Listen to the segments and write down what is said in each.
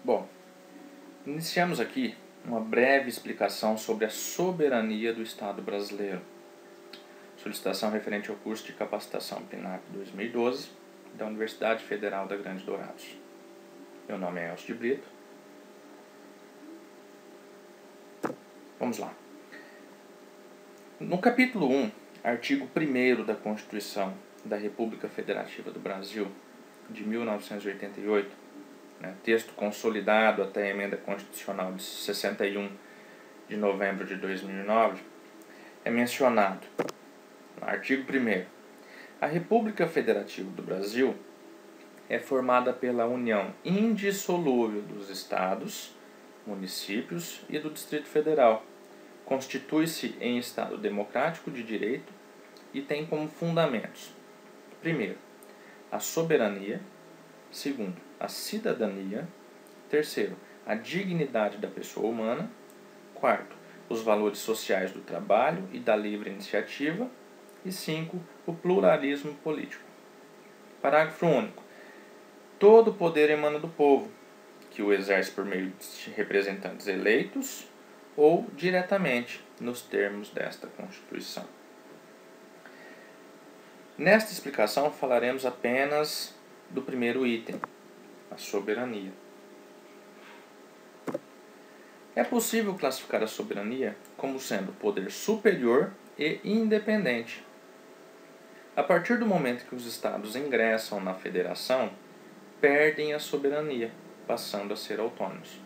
Bom, iniciamos aqui uma breve explicação sobre a soberania do Estado brasileiro. Solicitação referente ao curso de capacitação PNAP 2012 da Universidade Federal da Grande Dourados. Meu nome é Elcio de Brito. Vamos lá. No capítulo 1, artigo 1º da Constituição da República Federativa do Brasil, de 1988, texto consolidado até a emenda constitucional de 61 de novembro de 2009, é mencionado, no artigo 1º, a República Federativa do Brasil é formada pela união indissolúvel dos estados, municípios e do Distrito Federal. Constitui-se em Estado democrático de direito e tem como fundamentos: primeiro, a soberania; segundo, a cidadania; terceiro, a dignidade da pessoa humana; quarto, os valores sociais do trabalho e da livre iniciativa; e 5, o pluralismo político. Parágrafo único. Todo o poder emana do povo, que o exerce por meio de representantes eleitos ou diretamente, nos termos desta Constituição. Nesta explicação falaremos apenas do primeiro item, a soberania. É possível classificar a soberania como sendo poder superior e independente. A partir do momento que os estados ingressam na federação, perdem a soberania, passando a ser autônomos.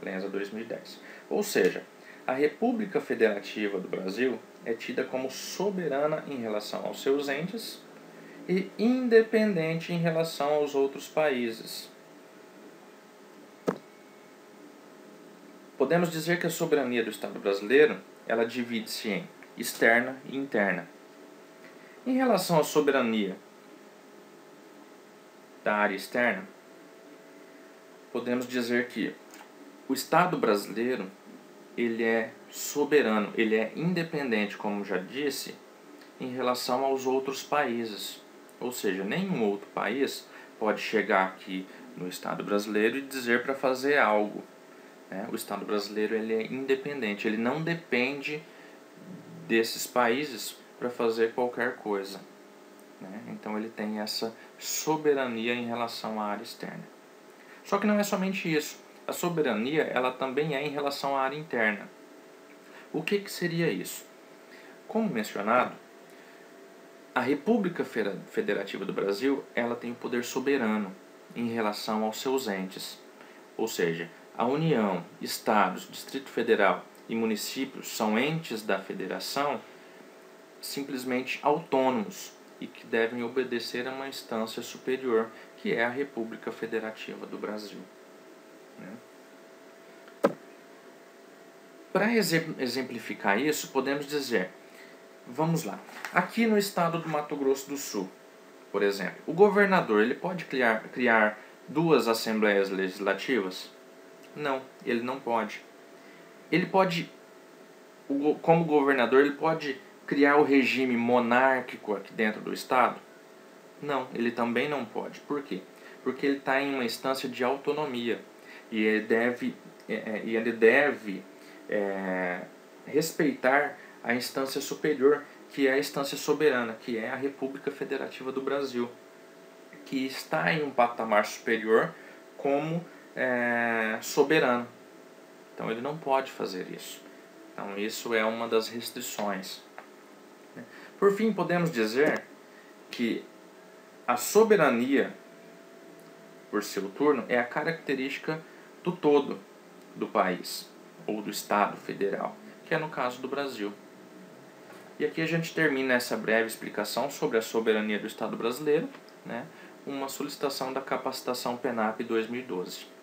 Lenza 2010. Ou seja, a República Federativa do Brasil é tida como soberana em relação aos seus entes e independente em relação aos outros países. Podemos dizer que a soberania do Estado brasileiro, ela divide-se em externa e interna. Em relação à soberania da área externa, podemos dizer que o Estado brasileiro ele é soberano, ele é independente, como já disse, em relação aos outros países. Ou seja, nenhum outro país pode chegar aqui no Estado brasileiro e dizer para fazer algo. O Estado brasileiro ele é independente, ele não depende desses países para fazer qualquer coisa. Então ele tem essa soberania em relação à área externa. Só que não é somente isso. A soberania ela também é em relação à área interna. O que seria isso? Como mencionado, a República Federativa do Brasil ela tem o poder soberano em relação aos seus entes. Ou seja, a União, Estados, Distrito Federal e municípios são entes da federação simplesmente autônomos e que devem obedecer a uma instância superior, que é a República Federativa do Brasil. Para exemplificar isso, podemos dizer, vamos lá, aqui no estado do Mato Grosso do Sul, por exemplo, o governador ele pode criar 2 assembleias legislativas? Não, ele não pode. Ele pode, como governador, ele pode criar o regime monárquico aqui dentro do estado? Não, ele também não pode. Por quê? Porque ele está em uma instância de autonomia e ele deve respeitar a instância superior, que é a instância soberana, que é a República Federativa do Brasil, que está em um patamar superior como soberano. Então ele não pode fazer isso. Então isso é uma das restrições. Por fim, podemos dizer que a soberania, por seu turno, é a característica do todo do país, ou do Estado Federal, que é no caso do Brasil. E aqui a gente termina essa breve explicação sobre a soberania do Estado brasileiro, uma solicitação da capacitação PNAP 2012.